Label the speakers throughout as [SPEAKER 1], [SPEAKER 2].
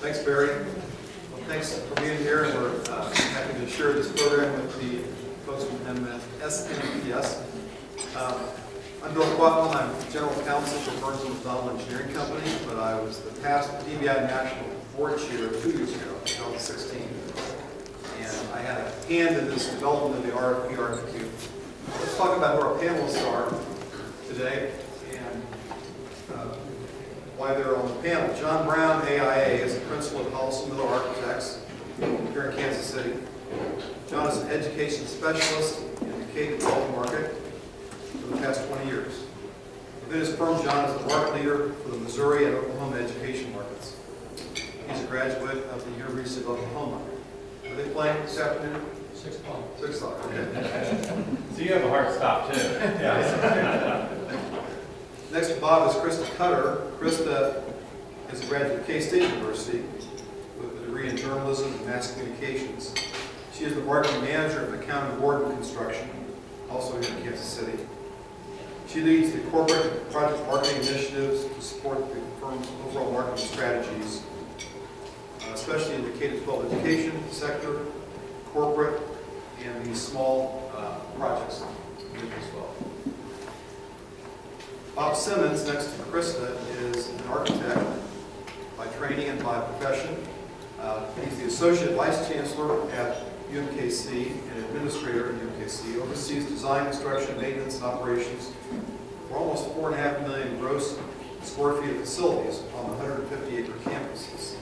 [SPEAKER 1] Thanks, Barry. Well, thanks for being here, and we're happy to share this program with the folks from SNPS. I'm Bill Quatman. I'm General Counsel for Burns & McDonnell Engineering Company, but I was the past DBIA National Board Chair 2 years ago, 2016. And I had a hand in this development of the RFP, RFQ. Let's talk about who our panelists are today and why they're on the panel. John Brown, AIA, is the principal at Hollis & Miller Architects here in Kansas City. John is an education specialist in the K-12 market for the past 20 years. Within his firm, John is the market leader for the Missouri and Oklahoma education markets. He's a graduate of the University of Oklahoma. Are they playing this afternoon?
[SPEAKER 2] 6 o'clock.
[SPEAKER 1] 6 o'clock, okay.
[SPEAKER 3] So you have a hard stop too. Yeah.
[SPEAKER 1] Next to Bob is Krista Cutter. Krista is a graduate of K-State University with a degree in journalism and mass communications. She is the marketing manager of Accounting Board and Construction, also here in Kansas City. She leads the corporate and project marketing initiatives to support the firm's overall marketing strategies, especially in the K-12 education sector, corporate, and these small projects as well. Bob Simmons, next to Krista, is an architect by training and by profession. He's the Associate Vice Chancellor at UMKC and Administrator at UMKC, oversees design, construction, maintenance, and operations for almost 4.5 million gross square feet of facilities on the 150-acre campus.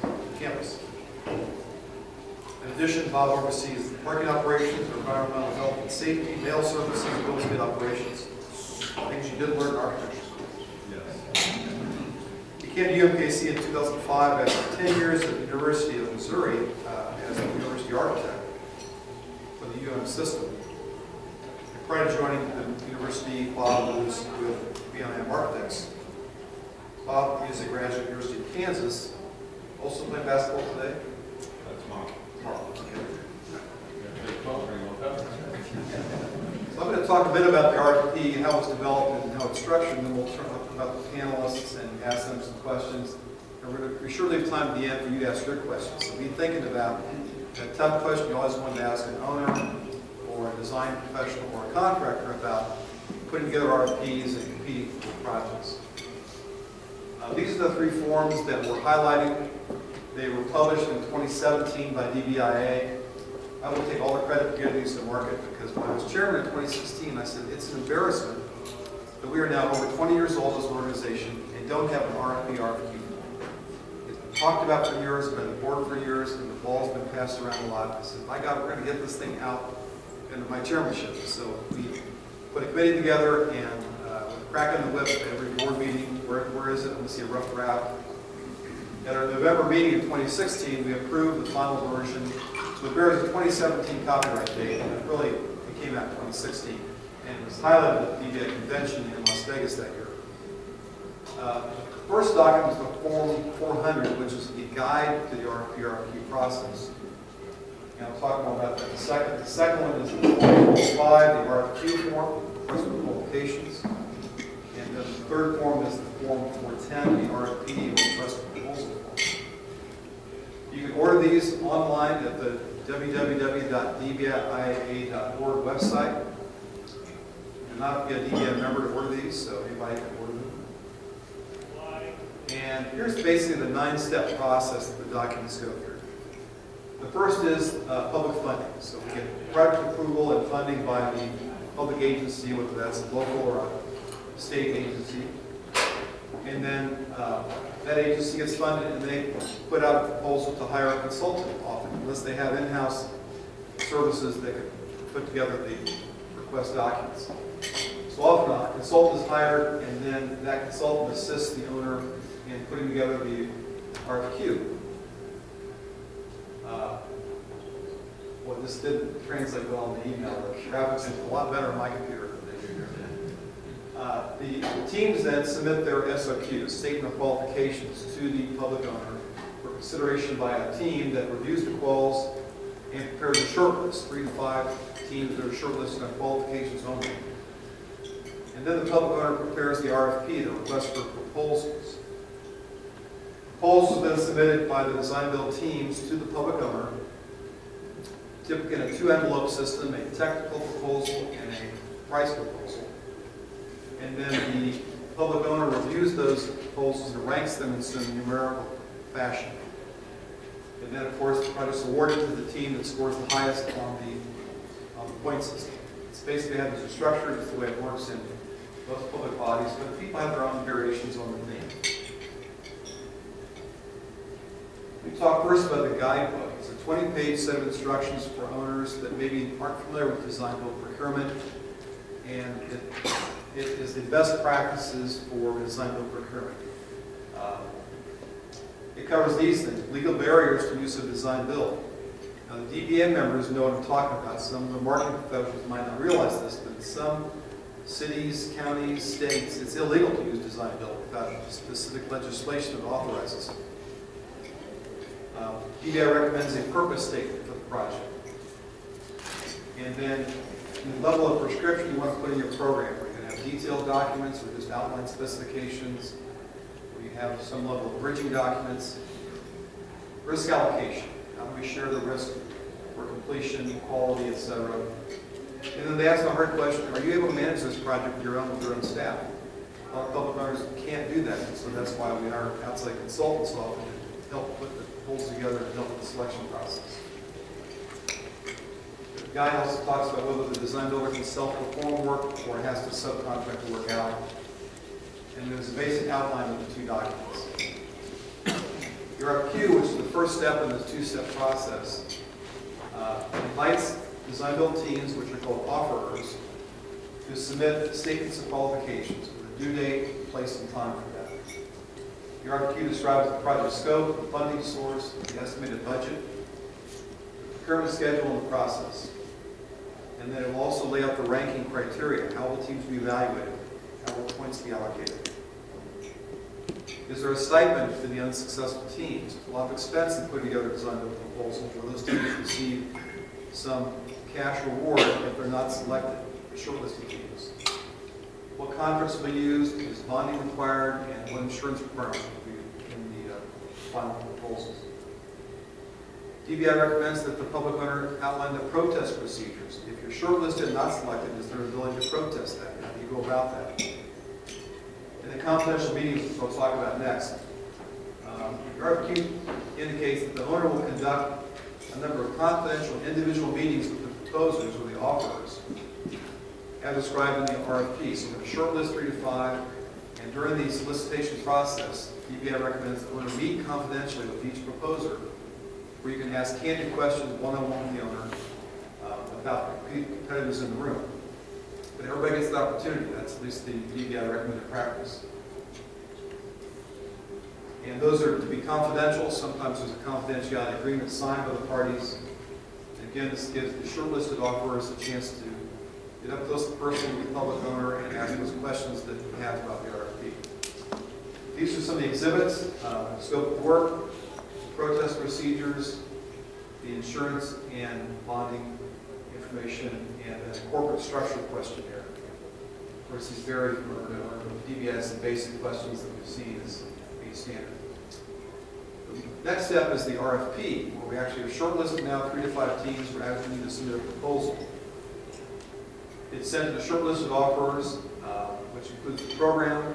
[SPEAKER 1] In addition, Bob oversees the parking operations, environmental health and safety, mail services, and real estate operations. Things you didn't learn in architecture school.
[SPEAKER 3] Yes.
[SPEAKER 1] He came to UMKC in 2005 after 10 years at the University of Missouri as a university architect for the UM system. And prior to joining the university, Bob was with BIM Architects. Bob is a graduate of the University of Kansas. Also playing basketball today?
[SPEAKER 3] Tomorrow.
[SPEAKER 1] Tomorrow, okay. So I'm going to talk a bit about the RFP, how it's developed and how it's structured, and then we'll talk about the panelists and ask them some questions. And we're going to be sure to leave time at the end for you to ask your questions. So be thinking about a tough question you always want to ask an owner or a design professional or a contractor about putting together RFPs and competing for projects. These are the 3 forms that we're highlighting. They were published in 2017 by DBIA. I will take all the credit for getting these to market because when I was chairman in 2016, I said it's an embarrassment that we are now over 20 years old as an organization and don't have an RFP, RFQ form. It's been talked about for years, been on the board for years, and the ball's been passed around a lot. I said, my God, we're going to get this thing out into my chairmanship. So we put a committee together and with a crack in the whip at every board meeting. Where is it? Let me see a rough draft. At our November meeting in 2016, we approved the final version. So it bears a 2017 copyright date, and it really came out in 2016. And it was highlighted at the DBIA convention in Las Vegas that year. The first document was the Form 400, which is the guide to the RFP, RFQ process. And I'll talk more about that in a second. The second one is the Form 5, the RFQ form, request for qualifications. And then the third form is the Form 410, the RFP, request for proposal form. You can order these online at the www.dbia.org website. You're not be a DBIA member to order these, so anybody can order them. And here's basically the 9-step process that the documents go through. The first is public funding. So we get project approval and funding by the public agency, whether that's a local or a state agency. And then that agency gets funded and they put out a proposal to hire a consultant often, unless they have in-house services that could put together the request documents. So often a consultant is hired and then that consultant assists the owner in putting together the RFQ. Well, this didn't translate well in the email. The graphics is a lot better on my computer than they do here. The teams then submit their SOQs, statement of qualifications, to the public owner for consideration by a team that reviews the quals and prepares a short list, 3 to 5 teams that are shortlisted on qualifications only. And then the public owner prepares the RFP, the request for proposals. Proposals have been submitted by the design build teams to the public owner, typically in a 2-envelope system, a technical proposal and a price proposal. And then the public owner reviews those proposals and ranks them in some numerical fashion. And then, of course, the project's awarded to the team that scores the highest on the point system. It's basically how this is structured. It's the way it works in most public bodies, but people have their own variations on the theme. We talk first about the guidebook. It's a 20-page set of instructions for owners that maybe aren't familiar with design build procurement, and it is the best practices for design build procurement. It covers these things: legal barriers to use of design build. Now, the DBIA members know what I'm talking about. Some of the marketing professionals might not realize this, but in some cities, counties, states, it's illegal to use design build without specific legislation that authorizes it. DBIA recommends a purpose statement for the project. And then the level of prescription you want to put in your program. Are you going to have detailed documents or just outline specifications? Or you have some level of bridging documents? Risk allocation. How do we share the risk for completion, quality, etc.? And then they ask the hard question: are you able to manage this project with your own staff? A lot of public owners can't do that, and so that's why we hire outside consultants often to help put the proposals together and help with the selection process. The guide also talks about whether the design builder can self-perform work or has to subcontract the work out. And there's a basic outline of the two documents. The RFQ, which is the first step in this two-step process, invites design build teams, which are called offerers, to submit statements of qualifications with a due date, place, and time for that. The RFQ describes the project scope, the funding source, the estimated budget, the procurement schedule, and the process. And then it will also lay out the ranking criteria. How will teams be evaluated? How will points be allocated? Is there a stipend for the unsuccessful teams? There's a lot of expense in putting together design build proposals where those teams receive some cash reward if they're not selected, shortlisted teams. What contracts will be used? Is bonding required? And what insurance requirements will be in the final proposals? DBI recommends that the public owner outline the protest procedures. If you're shortlisted and not selected, is there an ability to protest that? How do you go about that? And the confidential meetings, which we'll talk about next. The RFQ indicates that the owner will conduct a number of confidential individual meetings with the proposers or the offerers, as described in the RFP. So we're going to shortlist 3 to 5, and during the solicitation process, DBI recommends that the owner meet confidentially with each proposer, where you can ask candid questions one-on-one with the owner about the competitors in the room. But everybody gets the opportunity. That's at least the DBI recommended practice. And those are to be confidential. Sometimes there's a confidentiality agreement signed by the parties. And again, this gives the shortlisted offerers a chance to get up close and personal with the public owner and ask those questions that you have about the RFP. These are some of the exhibits: scope of work, protest procedures, the insurance and bonding information, and a corporate structure questionnaire. Of course, these vary from DBS and basic questions that we've seen as being standard. The next step is the RFP, where we actually have shortlisted now 3 to 5 teams who actually need to submit a proposal. It's sent to the shortlisted offerers, which includes the program,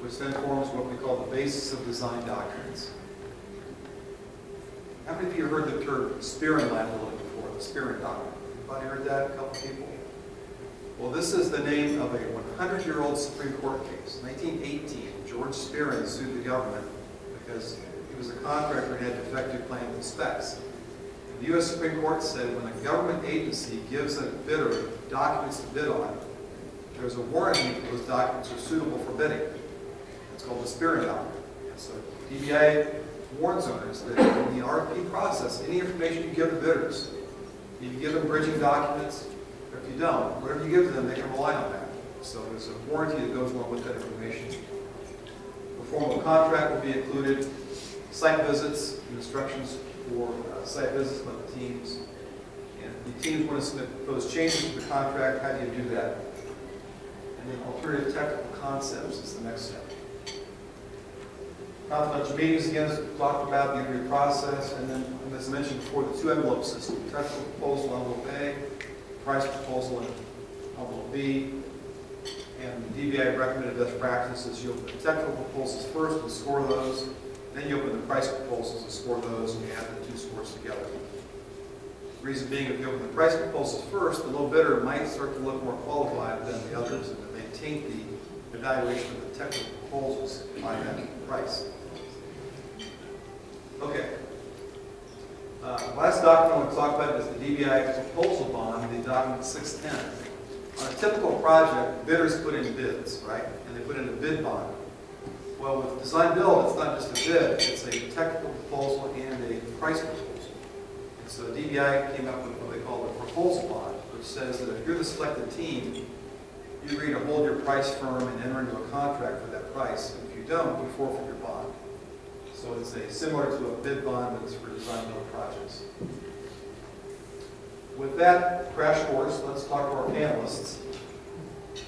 [SPEAKER 1] which then forms what we call the basis of design documents. How many of you have heard the term Spearing liability before, the Spearing document? Anybody heard that? A couple people? Well, this is the name of a 100-year-old Supreme Court case. 1918, George Spearing sued the government because he was a contractor and had defective plans and specs. The U.S. Supreme Court said when a government agency gives a bidder documents to bid on, there's a warranty that those documents are suitable for bidding. It's called the Spearing document. And so DBIA warns owners that in the RFP process, any information you give the bidders, if you give them bridging documents, or if you don't, whatever you give to them, they can rely on that. So there's a warranty that goes along with that information. The formal contract will be included, site visits, instructions for site visits by the teams. And if the teams want to submit those changes to the contract, how do you do that? And then alternative technical concepts is the next step. Confidential meetings, again, as we talked about, the interview process, and then, as mentioned before, the two envelope system, technical proposal envelope A, price proposal in envelope B, and the DBIA recommended best practices. You open the technical proposals first and score those, then you open the price proposals and score those, and you add the two scores together. The reason being, if you open the price proposals first, the low bidder might start to look more qualified than the others, and they taint the evaluation of the technical proposals by that price. Okay. Last document I want to talk about is the DBI proposal bond, the document 610. On a typical project, bidders put in bids, right? And they put in a bid bond. Well, with design build, it's not just a bid, it's a technical proposal and a price proposal. And so DBI came up with what they call the proposal bond, which says that if you're the selected team, you agree to hold your price firm and enter into a contract for that price. And if you don't, you forfeit your bond. So it's similar to a bid bond, but it's for design build projects. With that crash course, let's talk to our panelists.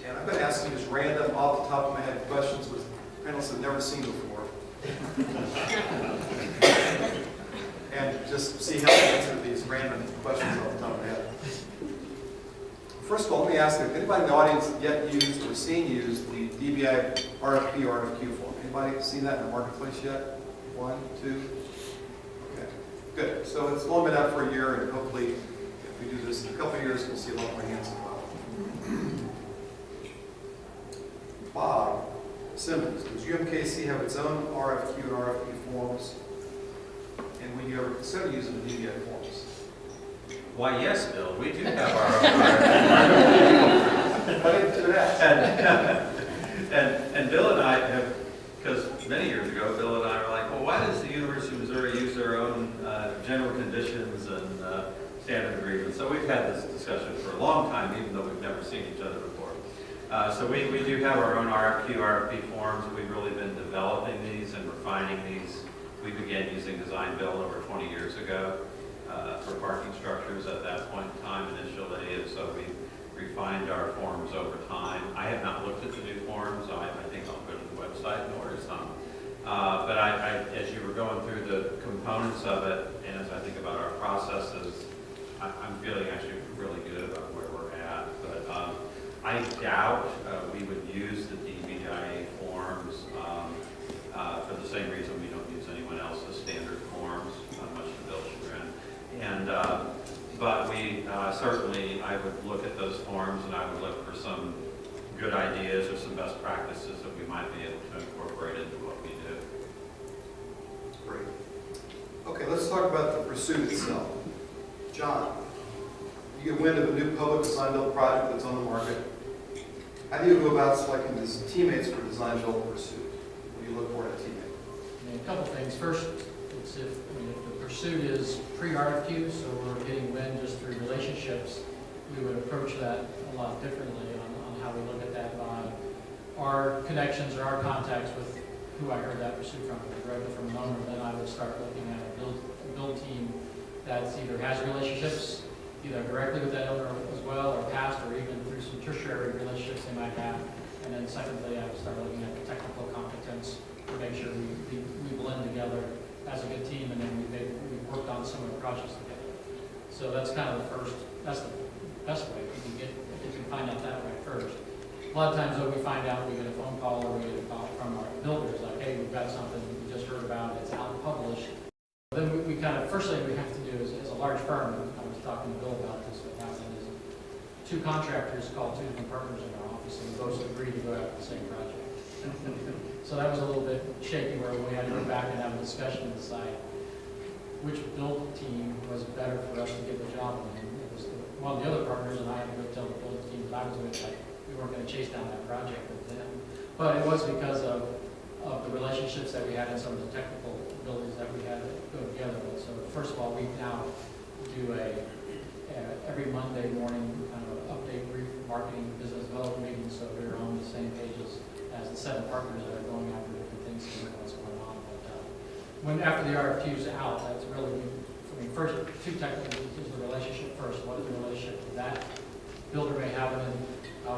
[SPEAKER 1] And I'm going to ask you just random, off the top of my head, questions which panelists have never seen before. And just see how they answer these random questions off the top of my head. First of all, let me ask you, if anybody in the audience yet used or seen used the DBI RFP or RFQ form? Anybody seen that in the marketplace yet? One, two? Okay, good. So it's only been out for a year, and hopefully, if we do this in a couple of years, we'll see a lot more hands involved. Bob Simmons, does UMKC have its own RFQ and RFP forms? And would you ever consider using the DBI forms?
[SPEAKER 3] Why, yes, Bill, we do have our own.
[SPEAKER 1] Why didn't you do that?
[SPEAKER 3] And Bill and I have, because many years ago, Bill and I were like, well, why does the University of Missouri use their own general conditions and standard agreements? So we've had this discussion for a long time, even though we've never seen each other before. So we do have our own RFQ, RFP forms. We've really been developing these and refining these. We began using design build over 20 years ago for parking structures at that point in time initially, and so we refined our forms over time. I have not looked at the new forms. I think I'll go to the website and order some. But as you were going through the components of it, and as I think about our processes, I'm feeling actually really good about where we're at. But I doubt we would use the DBIA forms for the same reason we don't use anyone else's standard forms, much to Bill's chagrin. And but we certainly, I would look at those forms and I would look for some good ideas or some best practices that we might be able to incorporate into what we do.
[SPEAKER 1] Great. Okay, let's talk about the pursuit itself. John, you get wind of a new public design build project that's on the market. How do you go about selecting these teammates for design build pursuit? What do you look for in a teammate?
[SPEAKER 2] A couple things. First, it's if the pursuit is pre-RFQ, so we're getting wind just through relationships, we would approach that a lot differently on how we look at that by our connections or our contacts with who I heard that pursuit from, directly from an owner. Then I would start looking at a build team that's either has relationships, either directly with that owner as well, or past, or even through some tertiary relationships they might have. And then secondly, I would start looking at the technical competence to make sure we blend together as a good team, and then we've worked on some of the projects together. So that's kind of that's the best way if you can find out that way first. A lot of times though, we find out, we get a phone call or we get a call from our builders like, hey, we've got something we just heard about, it's out and published. Then we kind of, first thing we have to do is, as a large firm, I was talking to Bill about this, what happened is two contractors called two different partners in our office and we both agreed to go after the same project. So that was a little bit shaky where we had to go back and have a discussion and decide which build team was better for us to get the job in. It was one of the other partners, and I had to go tell the build team that I was with, like, we weren't going to chase down that project with them. But it was because of the relationships that we had and some of the technical abilities that we had to go together with. So first of all, we now do every Monday morning kind of update brief marketing business development meeting, so we're on the same pages as the 7 partners that are going after different things and what's going on. But after the RFQ is out, that's really, first, two technical is the relationship first. What is the relationship that builder may have? And then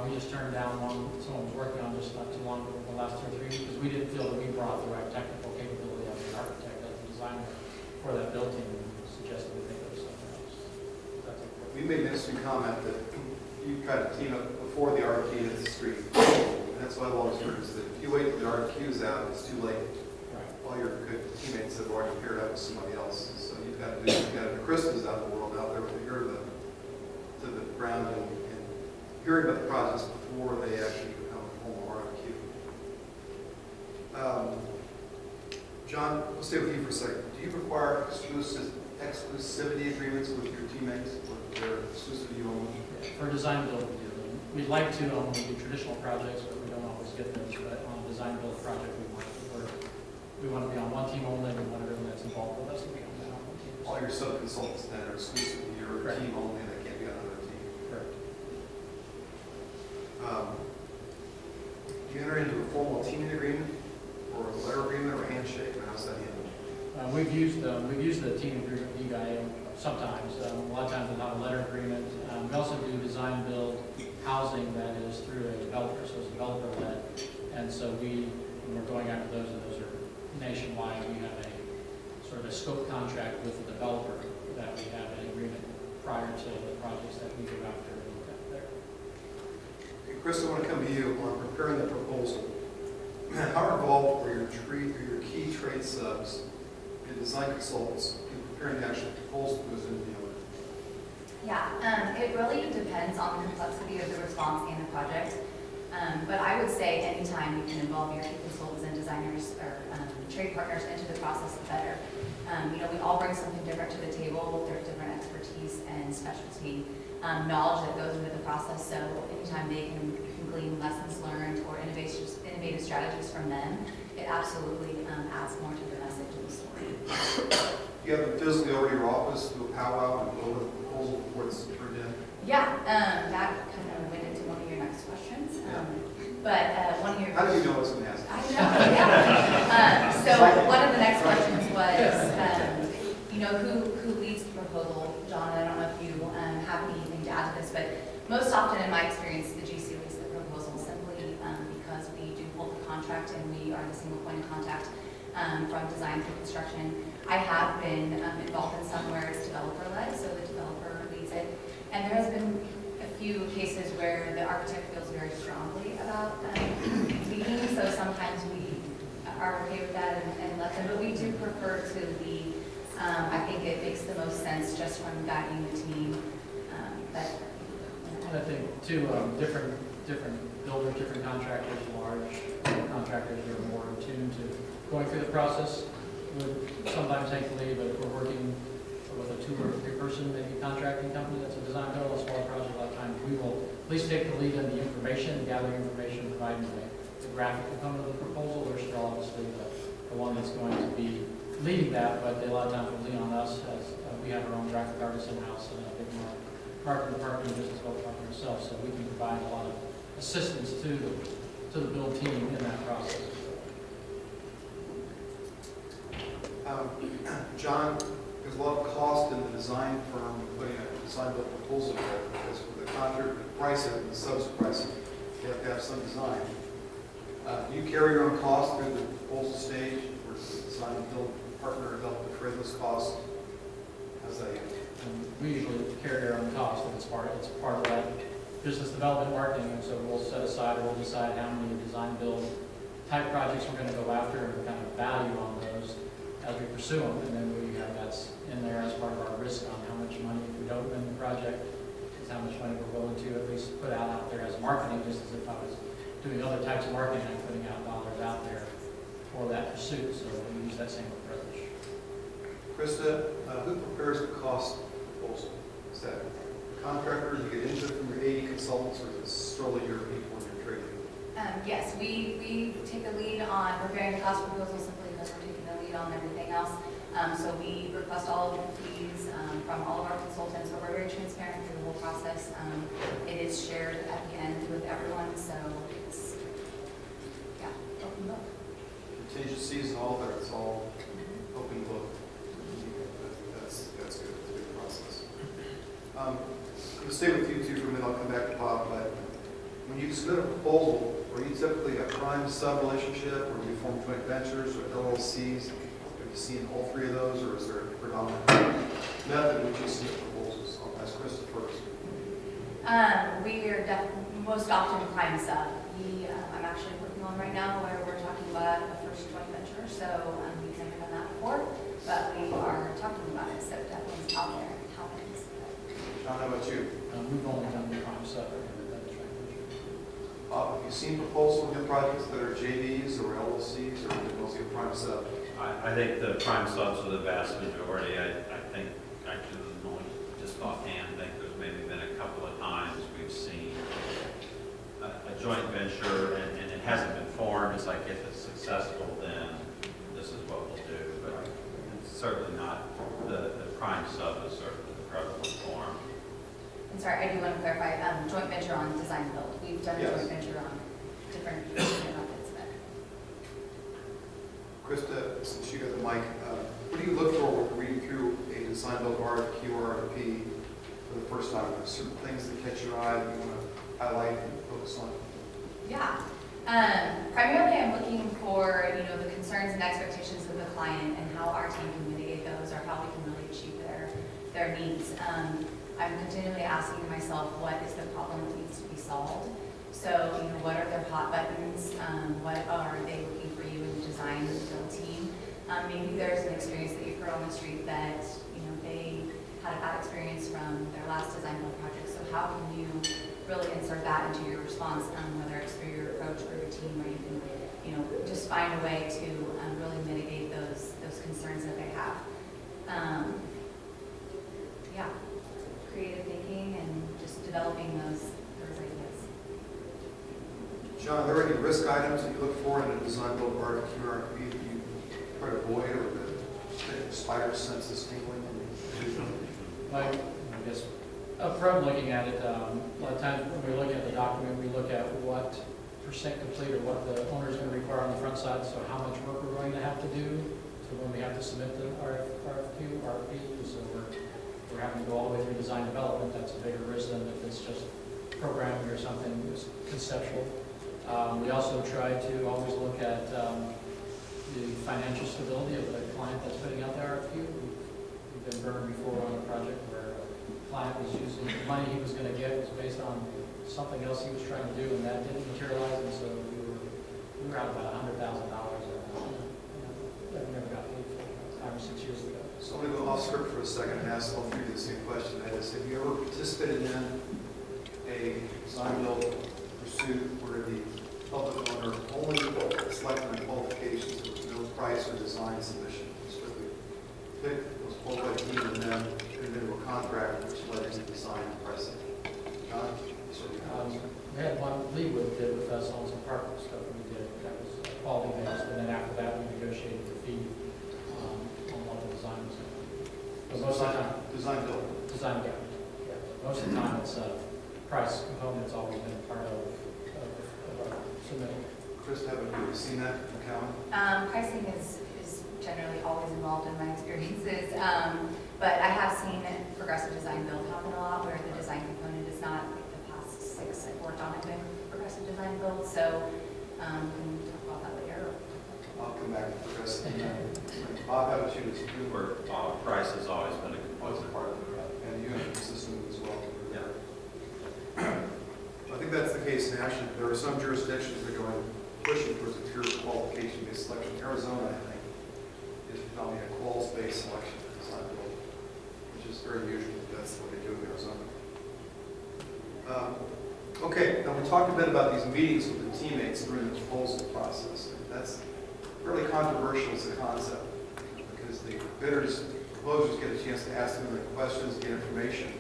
[SPEAKER 2] we just turned down one someone was working on just not too long ago, the last 2 or 3 weeks, because we didn't feel that we brought the right technical capability design for that build team, and suggested we think of something else. That's important.
[SPEAKER 1] We made an interesting comment that you try to team up before the RFP hits the street. And that's what I've always heard, is that if you wait till the RFQ is out, it's too late.
[SPEAKER 2] Right.
[SPEAKER 1] All your good teammates have already paired up with somebody else. So you've got to Krista's out in the world out there with the ear to the ground and hearing about the projects before they actually become a formal RFQ. John, we'll stay with you for a second. Do you require exclusivity agreements with your teammates, or they're exclusive to you only?
[SPEAKER 2] For design build, we do. We'd like to when we do traditional projects, but we don't always get those. But on a design build project, we want to be on one team only, and we want everyone that's involved with us to be on that one team.
[SPEAKER 1] All your sub-consultants then are exclusive to your
[SPEAKER 2] Correct.
[SPEAKER 1] team only, and they can't be on another team.
[SPEAKER 2] Correct.
[SPEAKER 1] Do you enter into a formal teaming agreement, or a letter agreement, or a handshake, or how's that handled?
[SPEAKER 2] We've used the team agreement with DBIA sometimes. A lot of times we'll have a letter agreement. We also do design build housing that is through a developer, so it's developer led. And so when we're going after those, and those are nationwide, we have a sort of a scope contract with the developer that we have an agreement prior to the projects that we go after and look at there.
[SPEAKER 1] Okay, Chris, I want to come to you on preparing the proposal. How involved are your key trade subs, your design consultants, in preparing the actual proposal that goes into the owner?
[SPEAKER 4] Yeah, it really depends on the complexity of the response and the project. But I would say anytime you can involve your key consultants and designers or trade partners into the process, the better. We all bring something different to the table. There's different expertise and specialty knowledge that goes into the process. So anytime they can glean lessons learned or innovative strategies from them, it absolutely adds more to the message and the story.
[SPEAKER 1] You have them physically over to your office, do a powwow, and go over the proposal before it's turned in?
[SPEAKER 4] Yeah, that kind of went into one of your next questions. But one of your...
[SPEAKER 1] How do you know it's going to happen?
[SPEAKER 4] I know, yeah. So one of the next questions was, who leads the proposal? John, I don't know if you have anything to add to this, but most often in my experience, the GC leads the proposal simply because we do hold the contract and we are the single point of contact from design through construction. I have been involved in some where it's developer-led, so the developer leads it. And there has been a few cases where the architect feels very strongly about leading, so sometimes we are okay with that and let them, but we do prefer to lead. I think it makes the most sense just from guiding the team.
[SPEAKER 2] And I think too, different builders, different contractors, large contractors are more in tune to going through the process. Sometimes take the lead, but if we're working with a 2 or 3 person, maybe contracting company that's a design build, a small project, a lot of times we will at least take the lead in the information, gathering information, providing the graphic component of the proposal. They're still obviously the one that's going to be leading that, but a lot of times will lean on us as we have our own graphic artists in-house and a big marketing department and business development ourselves, so we can provide a lot of assistance to the build team in that process.
[SPEAKER 1] John, there's a lot of cost in the design firm putting a design build proposal together, because for the contract, the pricing, the subs pricing, you have to have some design. Do you carry your own costs through the proposal stage, or does the design build partner help defray those costs? How's that handled?
[SPEAKER 2] We usually carry our own costs, and it's part of that business development marketing, and so we'll set aside, we'll decide how many design build type projects we're going to go after and what kind of value on those as we pursue them, and then we have that's in there as part of our risk on how much money, if we don't win the project, is how much money we're willing to at least put out there as marketing, just as if I was doing other types of marketing and putting out dollars out there for that pursuit, so we use that same approach.
[SPEAKER 1] Krista, who prepares the cost proposal? Is that a contractor? Do you get input from your 80 consultants, or is it solely your people and your trade people?
[SPEAKER 4] Yes, we take the lead on preparing the cost proposal simply because we're taking the lead on everything else. So we request all of the fees from all of our consultants, but we're very transparent through the whole process. It is shared at the end with everyone, so it's, open book.
[SPEAKER 1] Contingencies and all that, it's all open book. That's good. It's a good process. I'm going to stay with you two for a minute. I'll come back to Bob, but when you submit a proposal, are you typically a prime sub relationship, or do you form joint ventures or LLCs? Have you seen all three of those, or is there a predominant method which you submit proposals? I'll ask Krista first.
[SPEAKER 4] We are most often prime sub. I'm actually working on right now where we're talking about a first joint venture, so we've never done that before, but we are talking about it, so definitely it's out there, it happens.
[SPEAKER 1] John, how about you?
[SPEAKER 2] We've only done the prime sub.
[SPEAKER 1] Bob, have you seen proposals in your projects that are JVs or LLCs, or mostly a prime sub?
[SPEAKER 3] I think the prime subs are the vast majority. I think I can only just offhand think there's maybe been a couple of times we've seen a joint venture and it hasn't been formed. It's like if it's successful, then this is what we'll do. But it's certainly not, the prime sub is certainly the prevalent form.
[SPEAKER 4] I'm sorry, I do want to clarify, joint venture on design build. We've done a
[SPEAKER 1] Yes.
[SPEAKER 4] joint venture on different methods, but.
[SPEAKER 1] Krista, since you got the mic, what do you look for when reading through a design build RFQ or RFP for the first time? Are there certain things that catch your eye that you want to highlight and focus on?
[SPEAKER 4] Yeah. Primarily, I'm looking for, the concerns and expectations of the client and how our team can mitigate those or how we can really achieve their needs. I'm continually asking myself, what is the problem that needs to be solved? So, what are their hot buttons? What are they looking for you in the design and build team? Maybe there's an experience that you've heard on the street that, they had a bad experience from their last design build project. So how can you really insert that into your response, whether it's through your approach or your team, where you can, just find a way to really mitigate those concerns that they have. Yeah, creative thinking and just developing those ideas.
[SPEAKER 1] John, are there any risk items that you look for in a design build RFQ or RFP that you try to avoid, or the spider senses tingling?
[SPEAKER 2] I guess upfront looking at it, a lot of times when we look at the document, we look at what percent complete or what the owner is going to require on the front side, so how much work we're going to have to do. So when we have to submit the RFQ, RFP, so we're having to go all the way through design development. That's a bigger risk than if it's just programming or something just conceptual. We also try to always look at the financial stability of the client that's putting out the RFQ. We've been burned before on a project where the client was using the money he was going to get was based on something else he was trying to do, and that didn't materialize, and so we were out about $100,000. That we never got paid for 5 or 6 years ago.
[SPEAKER 1] So I'm going to go off script for a second and ask all three the same question. That is, have you ever participated in a design build pursuit where the public owner only selected on qualifications, there was no price or design submission? Strictly picked those qualified team and then entered into a contract which led to design and pricing. John?
[SPEAKER 2] We had one Leewood did with us on some park stuff we did. That was quality based, and then after that we negotiated the fee on what the design was going to be. But most of the time,
[SPEAKER 1] Design build.
[SPEAKER 2] design, yeah. Most of the time it's a price component that's always been part of our submittal.
[SPEAKER 1] Chris, haven't you seen that in county?
[SPEAKER 4] Pricing is generally always involved in my experiences, but I have seen progressive design build happen a lot where the design component is not like the past 6 I've worked on have been progressive design build, so we can talk about that later.
[SPEAKER 1] I'll come back to progressive. Bob, how about you?
[SPEAKER 3] Where price has always been a
[SPEAKER 1] What's
[SPEAKER 3] component.
[SPEAKER 1] part of it? And you have a system as well.
[SPEAKER 3] Yeah.
[SPEAKER 1] I think that's the case nationally. There are some jurisdictions that are going pushing towards a pure qualification-based selection. Arizona, I think, is probably a quals-based selection for design build, which is very unusual. That's what they do in Arizona. Okay, now we talked a bit about these meetings with the teammates during the proposal process. That's really controversial as a concept because the bidders, proposers get a chance to ask them the questions, get information.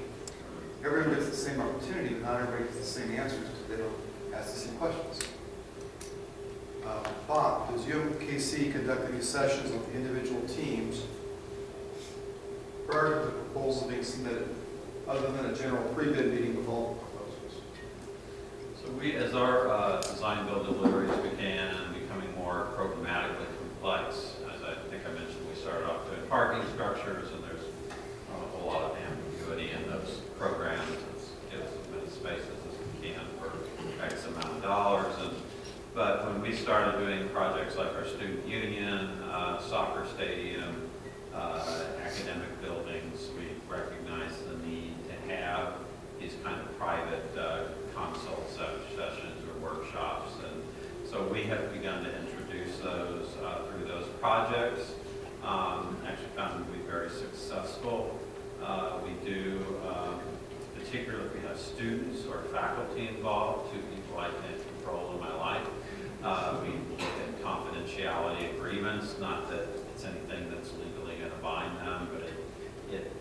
[SPEAKER 1] Everyone gets the same opportunity, but not everybody gets the same answers because they don't ask the same questions. Bob, does UMKC conduct any sessions with individual teams prior to the proposal being submitted, other than a general pre-bid meeting with all proposers?
[SPEAKER 3] So we, as our design build deliveries began becoming more programmatically complex, as I think I mentioned, we started off doing parking structures, and there's a whole lot of ambiguity in those programs. It's give us as many spaces as we can for X amount of dollars. But when we started doing projects like our student union, soccer stadium, particularly if we have students or faculty involved, two people I can't control in my life. We look at confidentiality agreements, not that it's anything that's legally going to bind them, but it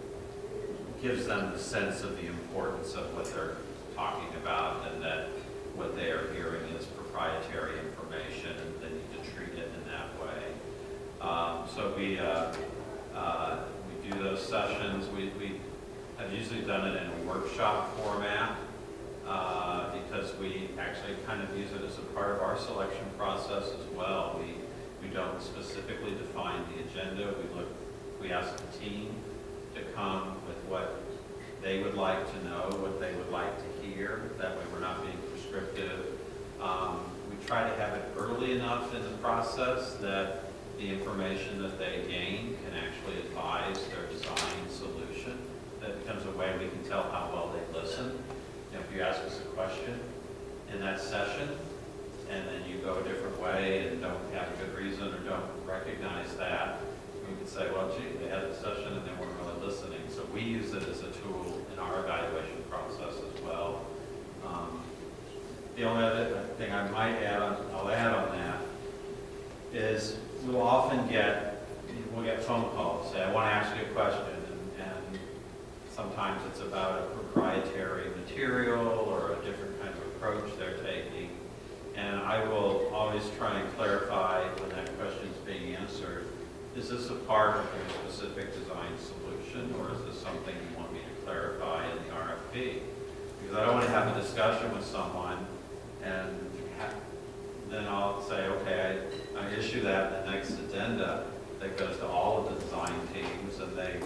[SPEAKER 3] gives them the sense of the importance of what they're talking about and that what they are hearing is proprietary information and they need to treat it in that way. So we do those sessions. We have usually done it in a workshop format because we actually kind of use it as a part of our selection process as well. We don't specifically define the agenda. We ask the team to come with what they would like to know, what they would like to hear. That way we're not being prescriptive. We try to have it early enough in the process that the information that they gain can actually advise their design solution. That becomes a way we can tell how well they listen. You know, if you ask us a question in that session and then you go a different way and don't have a good reason or don't recognize that, we can say, well, gee, they had the session and they weren't really listening. So we use it as a tool in our evaluation process as well. The only other thing I might I'll add on that is we'll get phone calls, say, I want to ask you a question, and sometimes it's about a proprietary material or a different kind of approach they're taking. And I will always try and clarify when that question is being answered, is this a part of your specific design solution, or is this something you want me to clarify in the RFP? Because I don't want to have a discussion with someone and then I'll say, okay, I issue that in the next addenda that goes to all of the design teams, and they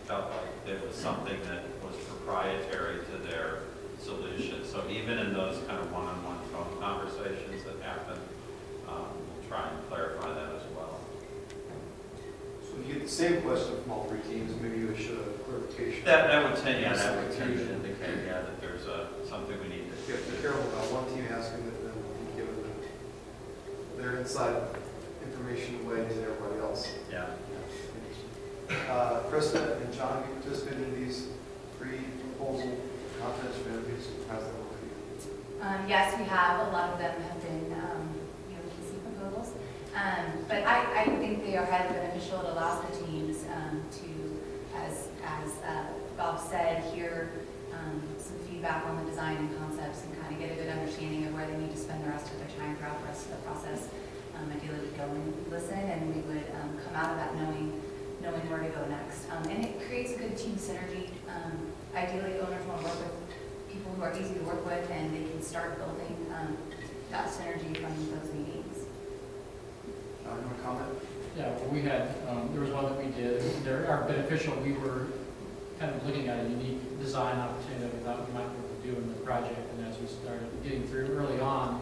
[SPEAKER 3] felt like it was something that was proprietary to their solution. So even in those kind of one-on-one phone conversations that happen, we'll try and clarify that as well.
[SPEAKER 1] So if you get the same question from all three teams, maybe you should have clarification.
[SPEAKER 3] That would tend to indicate, that there's something we need to
[SPEAKER 1] You have to be careful about one team asking that then giving their inside information away to everybody else.
[SPEAKER 3] Yeah.
[SPEAKER 1] Krista and John, you participated in these pre-proposal confidential interviews. How's that work for you?
[SPEAKER 4] Yes, we have. A lot of them have been, PC proposals. But I think they are highly beneficial. It allows the teams to, as Bob said, hear some feedback on the design and concepts and kind of get a good understanding of where they need to spend the rest of their time throughout the rest of the process. Ideally, we'd go and listen, and we would come out of that knowing where to go next. And it creates a good team synergy. Ideally, owners want to work with people who are easy to work with, and they can start building that synergy from those meetings.
[SPEAKER 1] You want to comment?
[SPEAKER 2] Yeah, well, we had, there was one that we did. There are beneficial. We were kind of looking at a unique design opportunity that we thought we might be able to do in the project. And as we started getting through early on,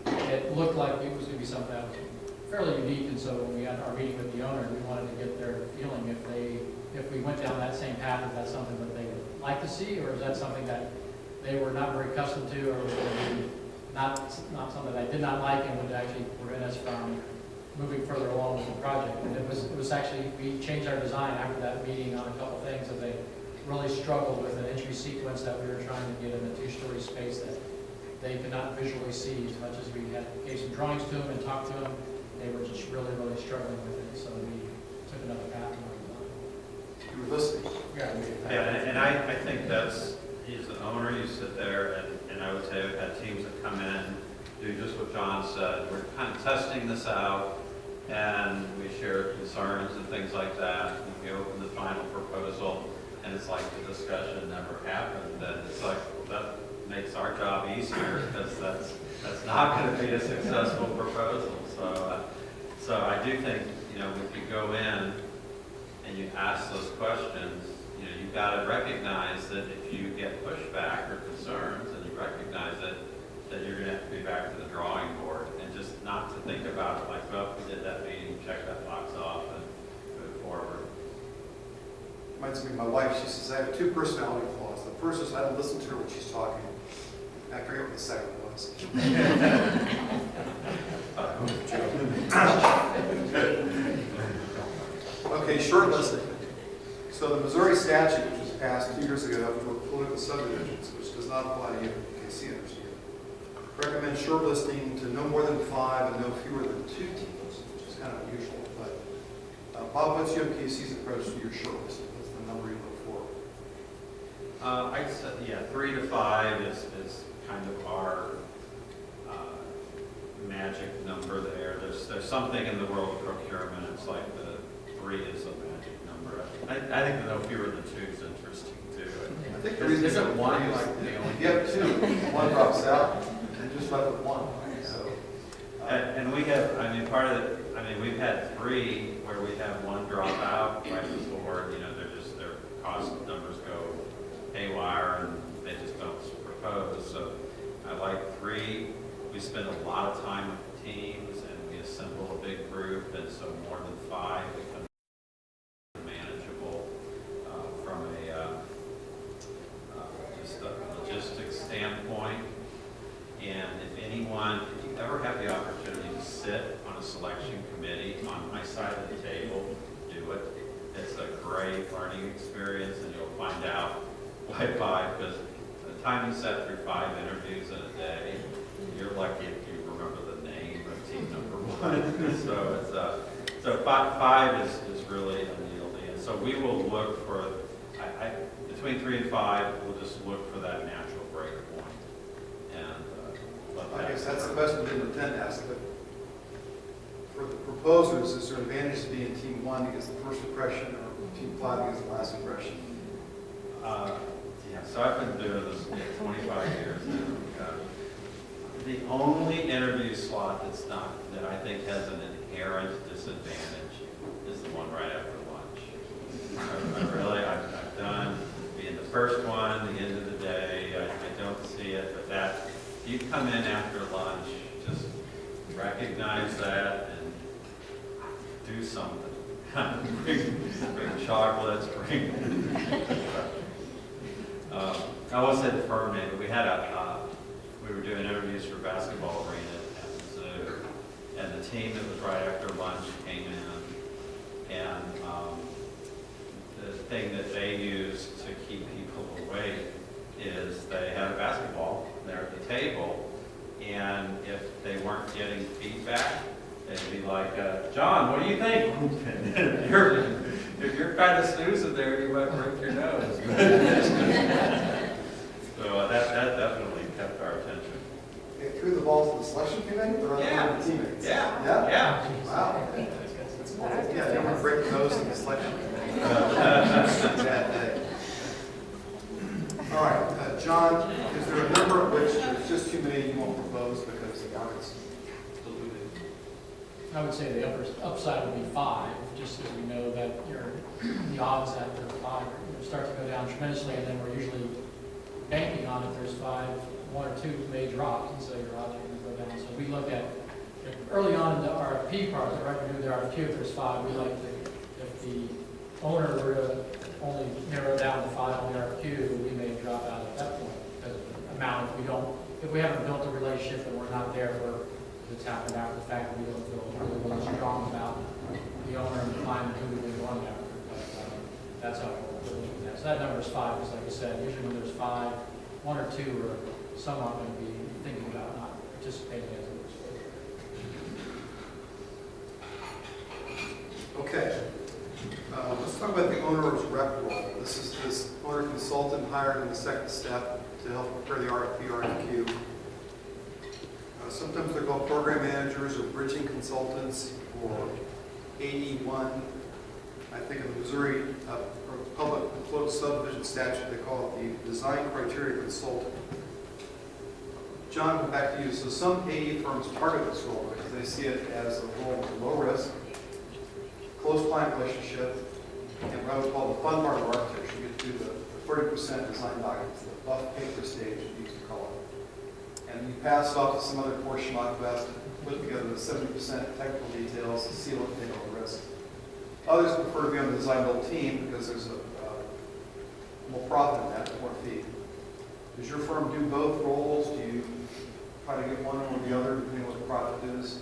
[SPEAKER 2] it looked like it was going to be something that was fairly unique. And so when we had our meeting with the owner, we wanted to get their feeling if we went down that same path, is that something that they would like to see, or is that something that they were not very accustomed to, or was maybe not something that they did not like and would actually prevent us from moving further along with the project. And it was actually, we changed our design after that meeting on a couple things that they really struggled with, an entry sequence that we were trying to get in a two-story space that they could not visually see as much as we gave some drawings to them and talked to them. They were just really struggling with it, so we took another path in our design.
[SPEAKER 1] You were listening.
[SPEAKER 3] Yeah, and I think that's, as an owner, you sit there, and I would say I've had teams that come in, do just what John said. We're kind of testing this out, and we share concerns and things like that. And we open the final proposal, and it's like the discussion never happened. And it's like, well, that makes our job easier, because that's not going to be a successful proposal. So I do think, if you go in and you ask those questions, you've got to recognize that if you get pushback or concerns, and you recognize it, that you're going to have to be back to the drawing board, and just not to think about it like, well, we did that meeting, check that box off, and move forward.
[SPEAKER 1] Reminds me of my wife. She says, I have two personality flaws. The first is I don't listen to her when she's talking. I forget what the second was. Okay, short listing. So the Missouri statute, which was passed 2 years ago for political subdivisions, which does not apply to UMKC, I understand, recommends shortlisting to no more than 5 and no fewer than 2 teams, which is kind of unusual. But Bob, what's UMKC's approach to your shortlisting? What's the number you look for?
[SPEAKER 3] I said, yeah, 3 to 5 is kind of our magic number there. There's something in the world of procurement. It's like the 3 is a magic number. I think the no fewer than 2 is interesting too.
[SPEAKER 1] I think the reason
[SPEAKER 3] Isn't one
[SPEAKER 1] is
[SPEAKER 3] like the only?
[SPEAKER 1] if you have 2, 1 drops out, and just left with 1. So,
[SPEAKER 3] And we have, I mean, part of it, I mean, we've had 3 where we have 1 drop out right before, you know, their cost numbers go haywire and they just don't propose. So I like 3. We spend a lot of time with teams and we assemble a big group, and so more than 5 becomes manageable from a just a logistics standpoint. And if anyone, if you ever have the opportunity to sit on a selection committee on my side of the table, do it. It's a great learning experience, and you'll find out why 5, because the time you sit through 5 interviews in a day, you're lucky if you remember the name of team number 1. So 5 is really unwieldy, and so we will look for, between 3 and 5, we'll just look for that natural break point. And
[SPEAKER 1] I guess that's the question we didn't intend to ask, but for the proposers, is there an advantage to being team 1 because the first impression, or team 5 because the last impression?
[SPEAKER 3] Yeah, so I've been doing this 25 years now. The only interview slot that I think has an inherent disadvantage is the one right after lunch. I've done being the first one, the end of the day, I don't see it, but that, if you come in after lunch, just recognize that and do something. bring chocolates, I won't say the firm name, but we had we were doing interviews for basketball arena at the zoo, and the team that was right after lunch came in, and the thing that they use to keep people awake is they had a basketball there at the table, and if they weren't getting feedback, they'd be like, John, what do you think? If you're kind of snoozing there, you might break your nose. So that definitely kept our attention.
[SPEAKER 1] They threw the ball to the selection committee or
[SPEAKER 3] Yeah.
[SPEAKER 1] the teammates?
[SPEAKER 3] Yeah.
[SPEAKER 1] Yeah?
[SPEAKER 3] Yeah.
[SPEAKER 1] Wow. Yeah, they want to break the nose in the selection committee. Bad day. All right, John, is there a number at which there's just too many you won't propose because the market's diluted?
[SPEAKER 2] I would say the upside would be 5, just as we know that the odds after 5 start to go down tremendously, and then we're usually banking on if there's 5, 1 or 2 may drop, and so your odds are going to go down. So we look at, early on in the RFP part, right, we do the RFQ, if there's 5, we like to, if the owner were to only narrow down to 5 on the RFQ, we may drop out at that point, because of the amount, if we haven't built a relationship and we're not there for, it's happened after the fact that we don't feel really strong about the owner and the client who we've been going after. But that's how we're looking at that. So that number is 5, because like I said, usually when there's 5, 1 or 2 are somewhat going to be thinking about not participating as a
[SPEAKER 1] Okay. Let's talk about the owner's rep role. This is this owner consultant hired in the second step to help prepare the RFP, RFQ. Sometimes they're called program managers or bridging consultants or AE1. I think in the Missouri Public Closed Subdivision Statute, they call it the design criteria consultant. John, back to you. So some AE firms target this role because they see it as a role with low risk, close client relationship, and what I would call the fun part of architecture. You get to do the 30% design documents, the buff paper stage, you used to call it. And you pass it off to some other core schmuck who has to put together the 70% technical details, seal it, take all the risk. Others prefer to be on the design build team because there's more profit in that, more fee. Does your firm do both roles? Do you try to get one or the other, depending on what the profit is?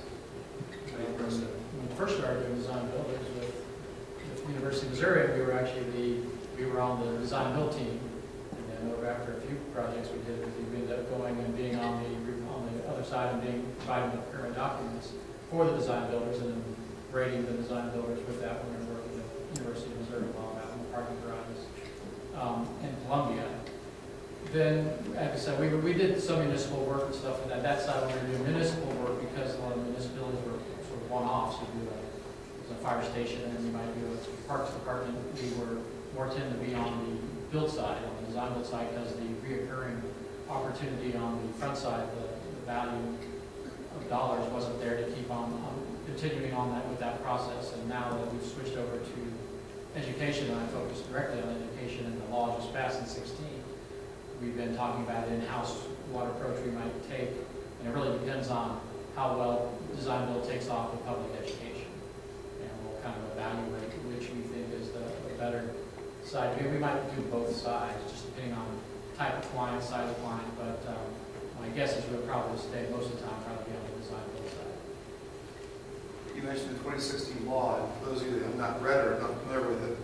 [SPEAKER 2] When we first started doing design build, it was with University of Missouri, we were on the design build team. And then after a few projects we did, we ended up going and being on the other side and providing the current documents for the design builders and then rating the design builders with that when we were working at the University of Missouri while out in the parking garages in Columbia. Then, like I said, we did some municipal work and stuff, and at that side we were doing municipal work because a lot of municipalities were sort of one-offs. You do a fire station, and you might do a parks department. We were more tend to be on the build side, on the design build side, because the reoccurring opportunity on the front side, the value of dollars wasn't there to keep on continuing on that with that process. And now that we've switched over to education, and I focus directly on education, and the law just passed in 2016. We've been talking about in-house what approach we might take, and it really depends on how well design build takes off with public education. And we'll kind of evaluate which we think is the better side. We might do both sides, just depending on type of client, size of client, but my guess is we'll probably stay most of the time probably on the design build side.
[SPEAKER 1] You mentioned the 2016 law, and for those of you that have not read it or not familiar with it,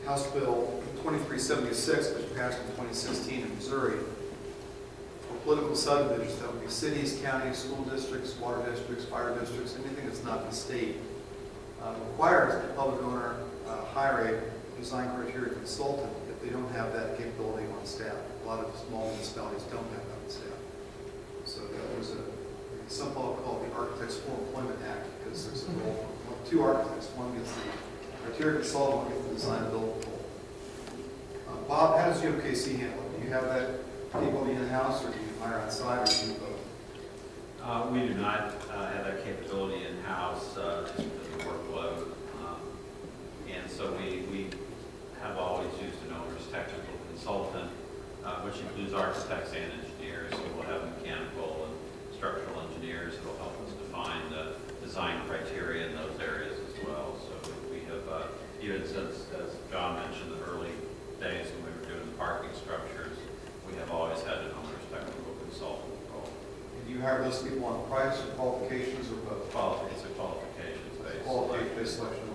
[SPEAKER 1] House Bill 2376, which passed in 2016 in Missouri, for political subdivisions, that would be cities, counties, school districts, water districts, fire districts, anything that's not in the state, requires the public owner hire a design criteria consultant if they don't have that capability on staff. A lot of small municipalities don't have that on staff. So that was some people call it the Architects for Employment Act, because there's a role for two architects. One gets the criteria consultant, one gets the design build role. Bob, how does UMKC handle it? Do you have that capability in-house, or do you hire outside, or do you both?
[SPEAKER 3] We do not have that capability in-house just because of the workload. And so we have always used an owner's technical consultant, which includes architects and engineers. So we'll have mechanical and structural engineers who will help us define the design criteria in those areas as well. So we have, even since, as John mentioned, the early days when we were doing the parking structures, we have always had an owner's technical consultant role.
[SPEAKER 1] Do you hire those people on price or qualifications, or both?
[SPEAKER 3] It's a qualifications based.
[SPEAKER 1] Qualification-based selection.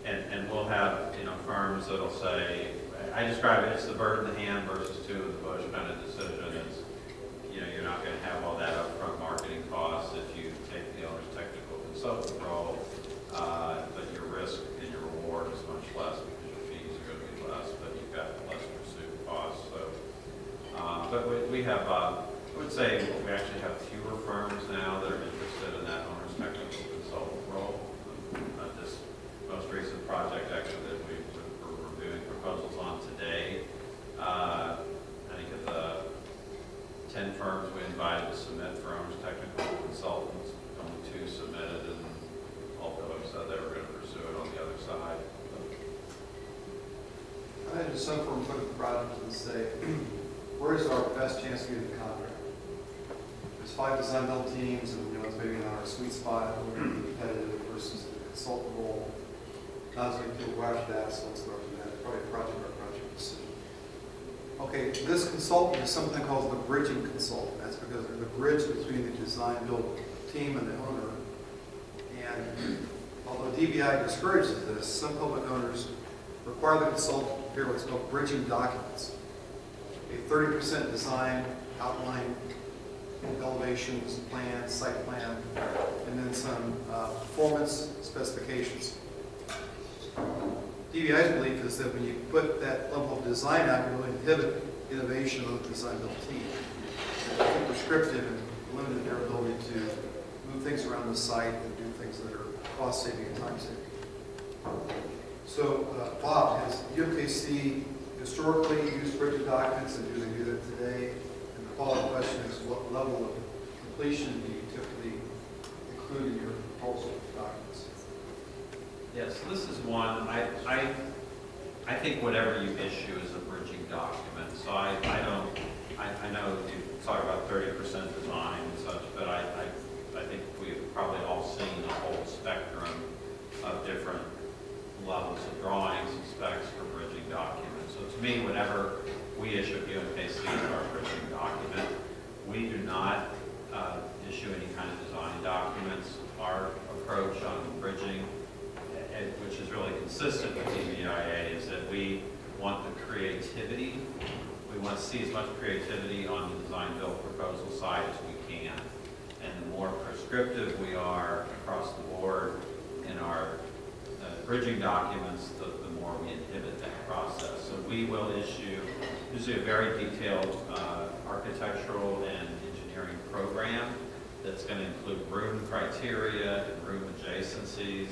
[SPEAKER 3] And we'll have, firms that'll say, I describe it as the bird in the hand versus two in the bush kind of decision. It's, you're not going to have all that upfront marketing costs if you take the owner's technical consultant role, but your risk and your reward is much less because your fees are going to be less, but you've got less pursuit costs. So, but we have, I would say we actually have fewer firms now that are interested in that owner's technical consultant role. This most recent project actually that we're reviewing proposals on today, I think of the 10 firms we invited to submit for owner's technical consultants, only 2 submitted, and all of them said they were going to pursue it on the other side.
[SPEAKER 1] I imagine some firms look at the project and say, where is our best chance of getting the contract? There's 5 design build teams, and it's maybe not our sweet spot. We're going to be competitive versus the consultant role. Not as many people go after that, so let's go after that. It's probably a project decision. Okay, this consultant is something called the bridging consultant. That's because they're the bridge between the design build team and the owner. And although DBIA discourages this, some public owners require the consultant to prepare what's called bridging documents. A 30% design outline, elevations, plan, site plan, and then some performance specifications. DBI's belief is that when you put that level of design out, you really inhibit innovation of the design build team. They're too prescriptive and limited their ability to move things around the site and do things that are cost saving and time saving. So, Bob, has UMKC historically used bridging documents, and do they do that today? And the follow-up question is, what level of completion do you typically include in your proposal documents?
[SPEAKER 3] Yes, this is one, I think whatever you issue is a bridging document. So I know you talk about 30% design and such, but I think we've probably all seen a whole spectrum of different levels of drawings and specs for bridging documents. So to me, whenever we issue a UMKC as our bridging document, we do not issue any kind of design documents. Our approach on bridging, which is consistent with DBIA is that we want the creativity. We want to see as much creativity on the design build proposal side as we can. And the more prescriptive we are across the board in our bridging documents, the more we inhibit that process. So we will issue usually a very detailed architectural and engineering program that's going to include room criteria and room adjacencies.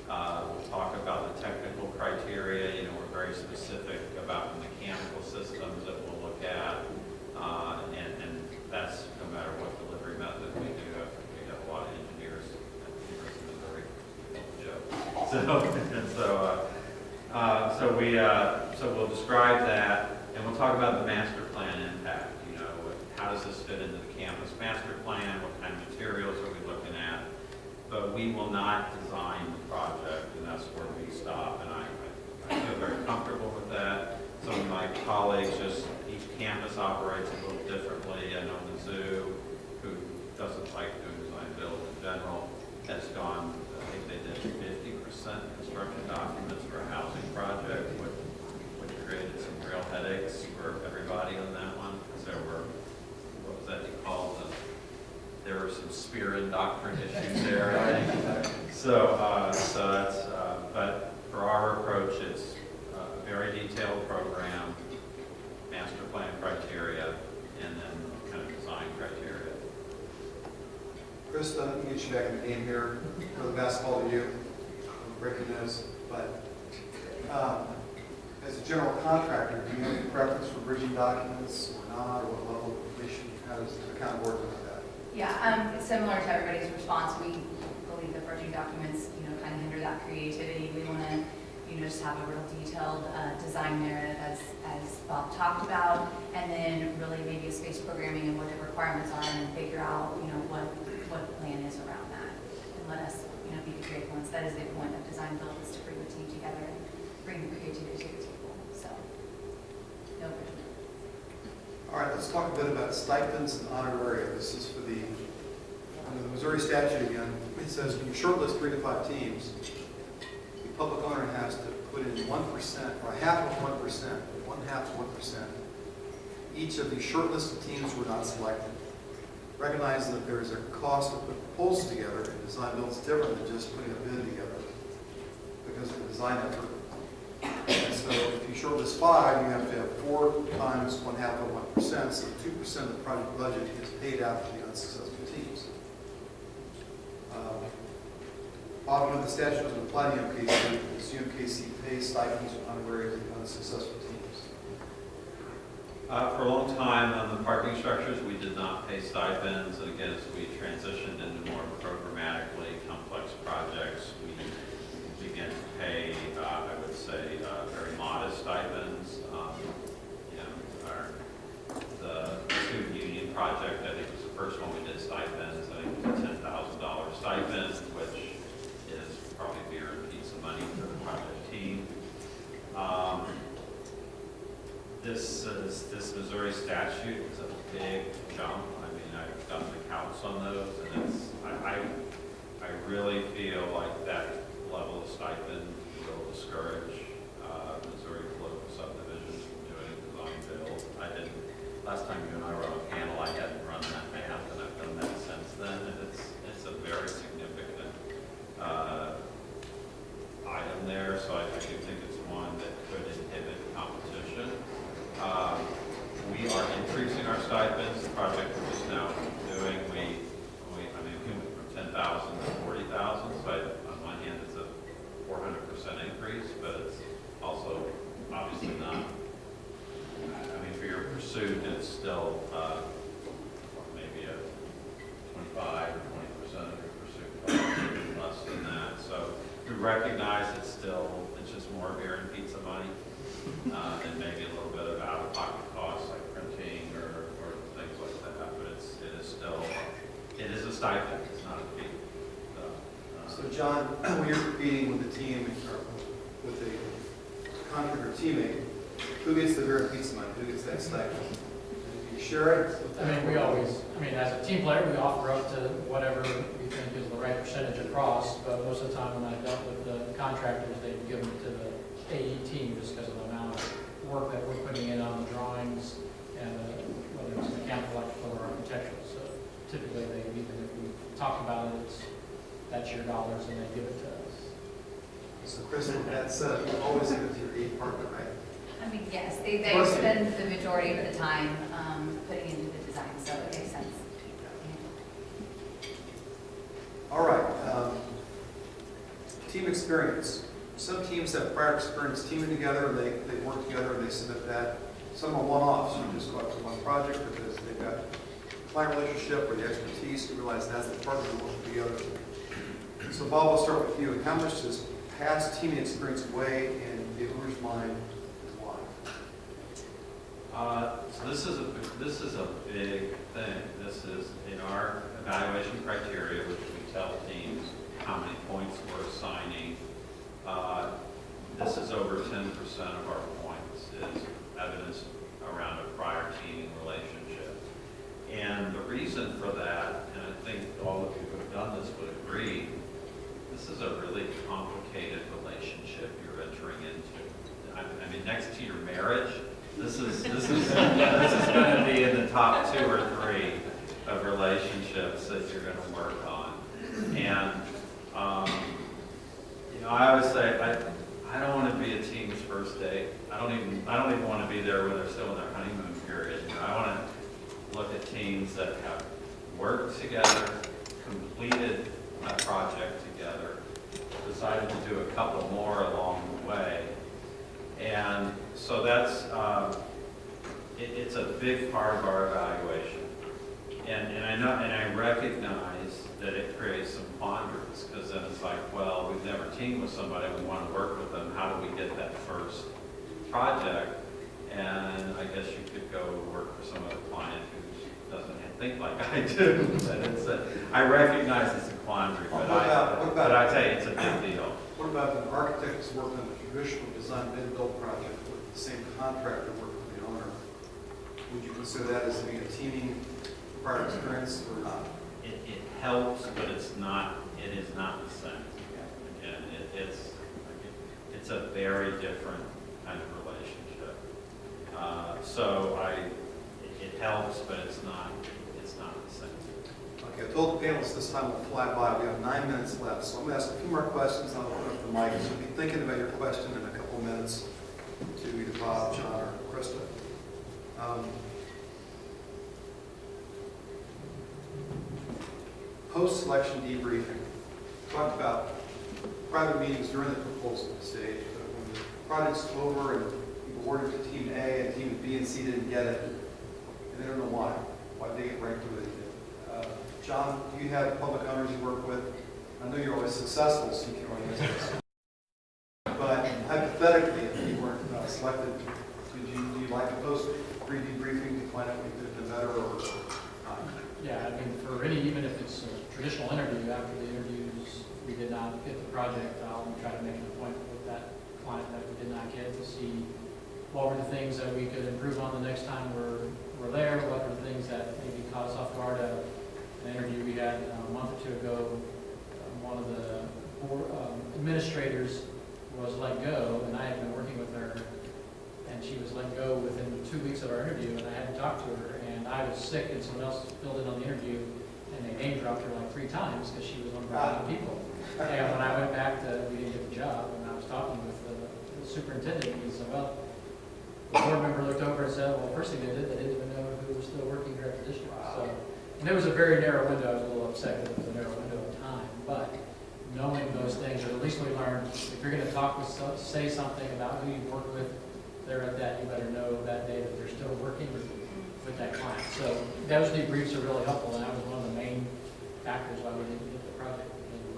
[SPEAKER 3] We'll talk about the technical criteria. You know, we're very specific about the mechanical systems that we'll look at, and that's no matter what delivery method we do. We have a lot of engineers at the University of Missouri. So we'll describe that, and we'll talk about the master plan impact. You know, how does this fit into the campus master plan? What kind of materials are we looking at? But we will not design the project, and that's where we stop. And I feel very comfortable with that. Some of my colleagues, just each campus operates a little differently. I know the zoo, who doesn't like doing design build in general, has gone, I think they did 50% construction documents for a housing project, which created some real headaches for everybody on that one, because there were, what was that you called? There were some spear and doctrine issues there, I think. So that's, but for our approach, it's a very detailed program, master plan criteria, and then kind of design criteria.
[SPEAKER 1] Chris, let me get you back in the game here. For the basketball to you, breaking news. But as a general contractor, do you have a preference for bridging documents or not, or what level of completion? How does the account board look at that?
[SPEAKER 4] Yeah, it's similar to everybody's response. We believe the bridging documents, kind of hinder that creativity. We want to, just have a real detailed design narrative as Bob talked about, and then really maybe a space programming and what the requirements are, and figure out, what the plan is around that, and let us, be the creative ones. That is the point of design build, is to bring the team together and bring the creativity to the table. So, no bridging.
[SPEAKER 1] All right, let's talk a bit about stipends and honoraria. This is for under the Missouri statute again. It says when you shortlist 3 to 5 teams, the public owner has to put in 1%, or half of 1%, 1/2 of 1%. Each of the shortlisted teams were not selected. Recognizing that there is a cost to put proposals together, and design build is different than just putting a bid together because of the design effort. And so if you shortlist 5, you have to have 4 times 1/2 of 1%, so 2% of the project budget is paid out to the unsuccessful teams. Often the statute doesn't apply to UMKC, because UMKC pays stipends and honoraria to the unsuccessful teams.
[SPEAKER 3] For a long time on the parking structures, we did not pay stipends, and again, as we transitioned into more programmatically complex projects, we began to pay, I would say, very modest stipends. The student union project, I think was the first one we did stipends. I think it was a $10,000 stipend, which is probably beer and pizza money for the project team. This Missouri statute is a big jump. I mean, I've done the counts on those, and I really feel like that level of stipend will discourage Missouri political subdivisions from doing design build. Last time you and I were on a panel, I hadn't run that math, and I've done that since then, and it's a very significant item there, so I do think it's one that could inhibit competition. We are increasing our stipends. The project we're just now doing, we went from 10,000 to 40,000. So on one hand, it's a 400% increase, but it's also obviously not. For your pursuit, it's still maybe a 25 or 20% of your pursuit, less than that. So we recognize it's just more beer and pizza money. And maybe a little bit of out-of-pocket costs like printing or things like that, but it is a stipend, it's not a fee.
[SPEAKER 1] So John, when you're competing with the team, or with the contractor teammate, who gets the beer and pizza money? Who gets that stipend? If you share it with
[SPEAKER 2] I mean, we always, I mean, as a team player, we offer up to whatever we think is the right percentage across, but most of the time when I dealt with the contractors, they'd give them to the AE team just because of the amount of work that we're putting in on the drawings and whether it's mechanical, electrical, or architectural. So typically, they, even if we talk about it, that's your dollars and they give it to us.
[SPEAKER 1] So Chris, that's, you always give it to your AE partner, right?
[SPEAKER 4] I mean, yes, they
[SPEAKER 1] Of course.
[SPEAKER 4] spend the majority of the time putting into the design, so it makes sense.
[SPEAKER 1] All right. Team experience. Some teams have prior experience teaming together, and they work together, and they submit that. Some are one-offs, you just go out to one project because they've got a client relationship or the expertise to realize that's the partner working together. So Bob, I'll start with you. How much does past teaming experience weigh in the owner's mind and why?
[SPEAKER 3] So this is a big thing. This is in our evaluation criteria, which we tell teams how many points we're assigning. This is over 10% of our points is evidence around a prior teaming relationship. And the reason for that, and I think all of you who have done this would agree, this is a really complicated relationship you're entering into. I mean, next to your marriage, this is going to be in the top 2 or 3 of relationships that you're going to work on. And you know, I always say I don't want to be a team's first date. I don't even want to be there when they're still in their honeymoon period. You know, I want to look at teams that have worked together, completed a project together, decided to do a couple more along the way. And so that's, it's a big part of our evaluation. And I know, and I recognize that it creates some quandaries, because then it's like, well, we've never teamed with somebody, we want to work with them, how do we get that first project? And I guess you could go work for some other client who doesn't think like I do. But it's I recognize it's a quandary, but I tell you, it's a big deal.
[SPEAKER 1] What about an architect who's working on a traditional design bid-build project with the same contractor working with the owner? Would you consider that as being a teaming prior experience or not?
[SPEAKER 3] It helps, but it's not. It is not the same. Again, it's a very different kind of relationship. It helps, but it's not the same.
[SPEAKER 1] Okay, I told the panelists this time will fly by. We have 9 minutes left, so I'm going to ask a few more questions, and I'll open up the mic. So be thinking about your question in a couple of minutes to either Bob, John, or Krista. Post-selection debriefing. Talked about private meetings during the proposal stage. But when the project's over and you've awarded to Team A and Team B and C didn't get it, and they don't know why. Why did they get ranked the way they did? John, do you have public owners you work with? I know you're always successful, so you can only answer this. But hypothetically, if you weren't selected, do you like a post-debriefing to find out what you could have done better or not?
[SPEAKER 2] Yeah, I mean, even if it's a traditional interview, after the interviews, we did not get the project, I'll try to make an appointment with that client that we did not get to see what were the things that we could improve on the next time we're there, what were the things that maybe caught us off guard. An interview we had a month or 2 ago, one of the administrators was let go, and I had been working with her, and she was let go within 2 weeks of our interview, and I hadn't talked to her, and I was sick, and someone else filled in on the interview, and they name dropped her like 3 times because she was one of our people. And when I went back we didn't get the job, and I was talking with the superintendent, and he said, well, the board member looked over and said, well, first thing they didn't even know who was still working here at the district. So, and it was a very narrow window. I was a little upset because it was a narrow window of time, but knowing those things, or at least we learned, if you're going to say something about who you work with there at that, you better know that day that they're still working with that client. So those debriefs are really helpful, and that was one of the main factors why we didn't get the project.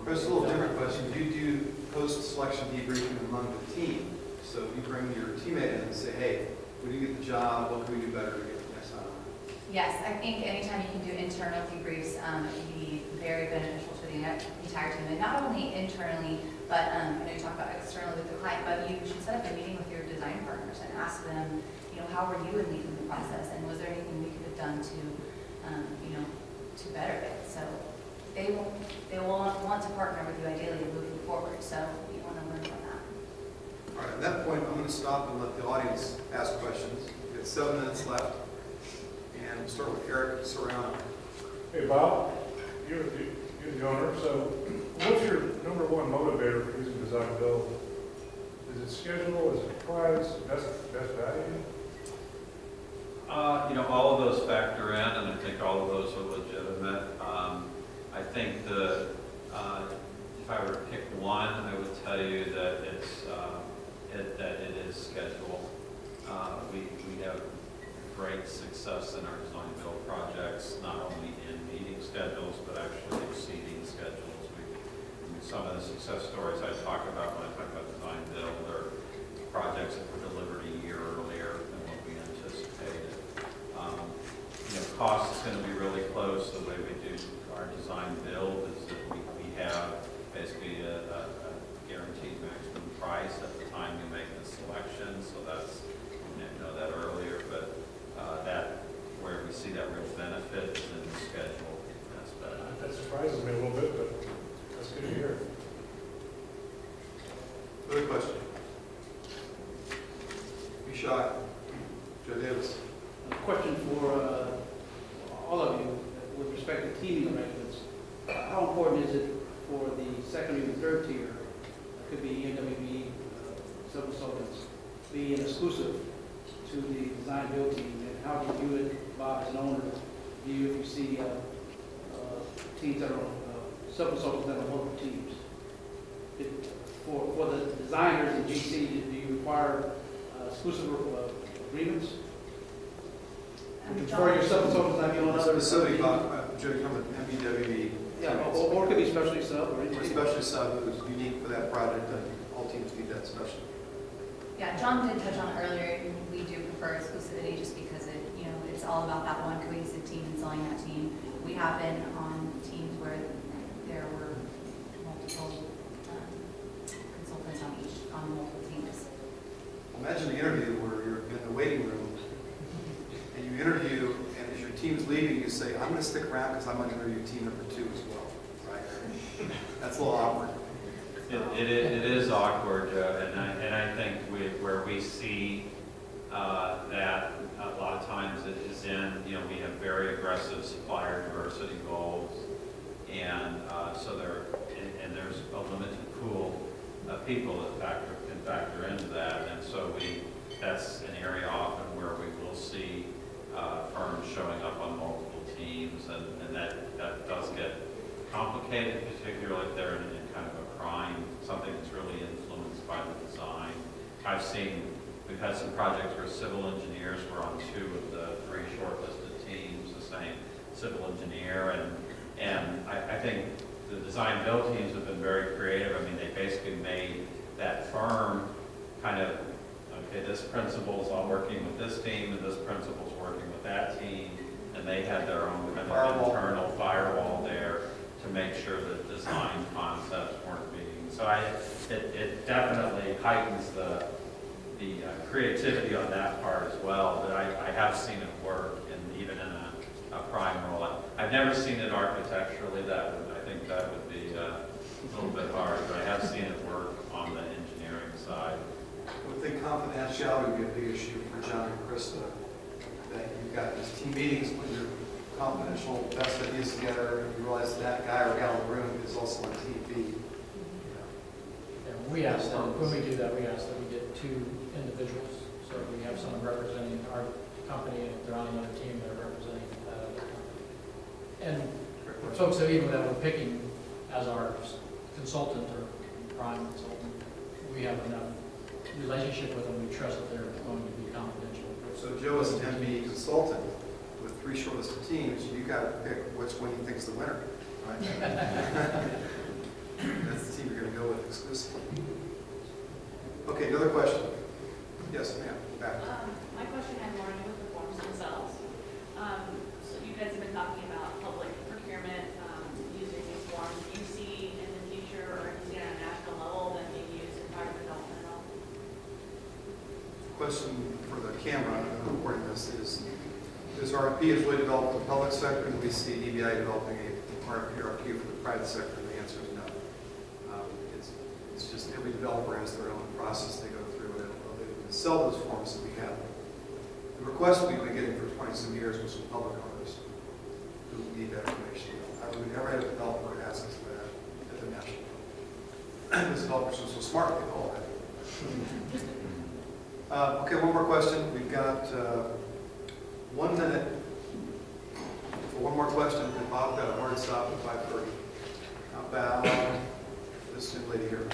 [SPEAKER 1] Chris, a little different question. Do you do post-selection debriefing among the team? So you bring your teammate in and say, hey, we didn't get the job, what can we do better to get the next time?
[SPEAKER 4] Yes, I think anytime you can do internal debriefs, it can be very beneficial to the entire team, and not only internally, but you talk about externally with the client, but you should set up a meeting with your design partners and and ask them, how were you in leading the process, and was there anything we could have done to, to better it? So they will want to partner with you ideally moving forward, so you want to learn from that.
[SPEAKER 1] All right, at that point, I'm going to stop and let the audience ask questions. We have 7 minutes left, and we'll start with Eric Serrano.
[SPEAKER 5] Hey, Bob, you're the owner, so what's your number one motivator for using design build? Is it schedule, is it price, best value?
[SPEAKER 3] All of those factor in, and I think all of those are legitimate. I think if I were to pick one, I would tell you that it is schedule. We have great success in our design build projects, not only in meeting schedules, but actually exceeding schedules. Some of the success stories I talk about when I talk about design build are projects that were delivered a year earlier than what we anticipated. Cost is going to be really close. The way we do our design build is that we have basically a guaranteed maximum price at the time you make the selection. So that's, you know that earlier, but that where we see that real benefit is in the schedule aspect.
[SPEAKER 5] That surprises me a little bit, but that's good to hear.
[SPEAKER 1] Other question? Be shy. Joe Davis.
[SPEAKER 6] A question for all of you with respect to teaming arrangements. How important is it for the second or third tier, it could be NWB, sub-consultants, be an exclusive to the design build team? And how do you view it, Bob, as an owner? Do you, if you see teams that are sub-consultants that are multiple teams? For the designers in GC, do you require exclusive agreements? For your sub-consultants not be on other...
[SPEAKER 1] Specifically, Joe, you come with MBWB.
[SPEAKER 6] Yeah, or it could be specialty sub or anything.
[SPEAKER 1] Or specialty sub who's unique for that project, and all teams need that special.
[SPEAKER 4] Yeah, John did touch on it earlier. We do prefer exclusivity just because it's all about that one cohesive team and selling that team. We have been on teams where there were multiple consultants on multiple teams.
[SPEAKER 1] Imagine the interview where you're in the waiting room and you interview, and as your team's leaving, you say, I'm going to stick around because I'm going to interview team number 2 as well, right? That's a little awkward.
[SPEAKER 3] It is awkward, and I think where we see that a lot of times it is in, we have very aggressive supplier diversity goals, and so there's a limited pool of people that can factor into that, and so that's an area often where we will see firms showing up on multiple teams, and that does get complicated, particularly if they're in kind of a prime, something that's really influenced by the design. We've had some projects where civil engineers were on 2 of the 3 shortlisted teams, the same civil engineer, and I think the design build teams have been very creative. I mean, they basically made that firm kind of, okay, this principal's all working with this team, and this principal's working with that team, and they had their own kind of internal firewall there to make sure that design concepts weren't being. So it definitely heightens the creativity on that part as well. But I have seen it work, even in a prime role. I've never seen it architecturally. I think that would be a little bit hard, but I have seen it work on the engineering side.
[SPEAKER 1] I would think confidentiality would be a big issue for John and Krista, that you've got these team meetings when you're confidential, best ideas together, and you realize that guy or gal in the room is also on team B.
[SPEAKER 2] Yeah, we ask them, when we do that, we ask that we get 2 individuals. So we have someone representing our company, and if they're on another team, they're representing that other company. And folks that even that we're picking as our consultant or prime consultant, we have enough relationship with them, we trust that they're going to be confidential.
[SPEAKER 1] So Joe is an MB consultant with 3 shortlisted teams. You got to pick which one you think's the winner, right? That's the team you're going to go with exclusively. Okay, another question. Yes, ma'am, back.
[SPEAKER 7] My question had more to do with the forms themselves. So you guys have been talking about public procurement using these forms. Do you see in the future, or do you see on a national level, them being used in private development at all?
[SPEAKER 1] question for the camera, I'm recording this RFP is really developed for the public sector, and we see DBIA developing a RFQ for the private sector, and the answer is no. It's just every developer has their own process they go through, and they sell those forms that we have. The request we've been getting for 20-some years was from public owners who need that information. We never had a developer ask us for that at the national level. These developers are so smart, they all have it. Okay, one more question. We've got 1 minute for one more question, and Bob got a hard stop at 5:30. How about this young lady here?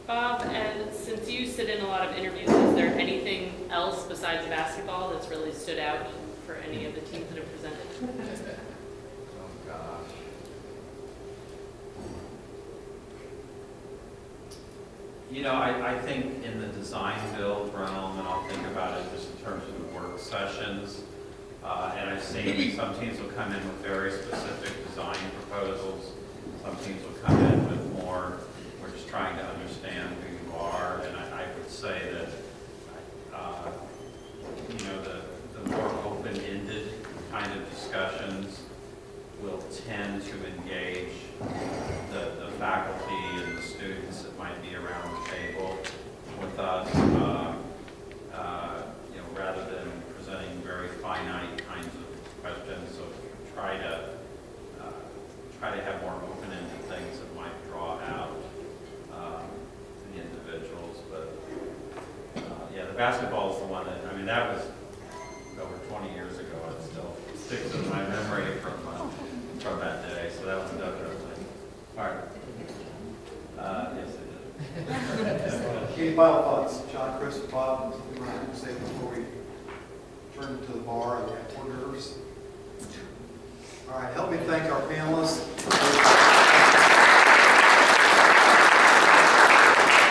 [SPEAKER 8] Bob, and since you sit in a lot of interviews, is there anything else besides basketball that's really stood out for any of the teams that have presented?
[SPEAKER 3] Oh, gosh. You know, I think in the design build realm, and I'll think about it just in terms of the work sessions, and I've seen some teams will come in with very specific design proposals. Some teams will come in with more, we're just trying to understand who you are, and I would say that, you know, the more open-ended kind of discussions will tend to engage the faculty and the students that might be around the table with us, you know, rather than presenting very finite kinds of questions. So try to have more open-ended things that might draw out the individuals. But yeah, the basketball is the one that, I mean, that was over 20 years ago. It still sticks in my memory from that day. So that was definitely hard. Yes, it did.
[SPEAKER 1] Any final thoughts? John, Chris, Bob, something you want to say before we turn to the bar and the hors d'oeuvres? All right, help me thank our panelists.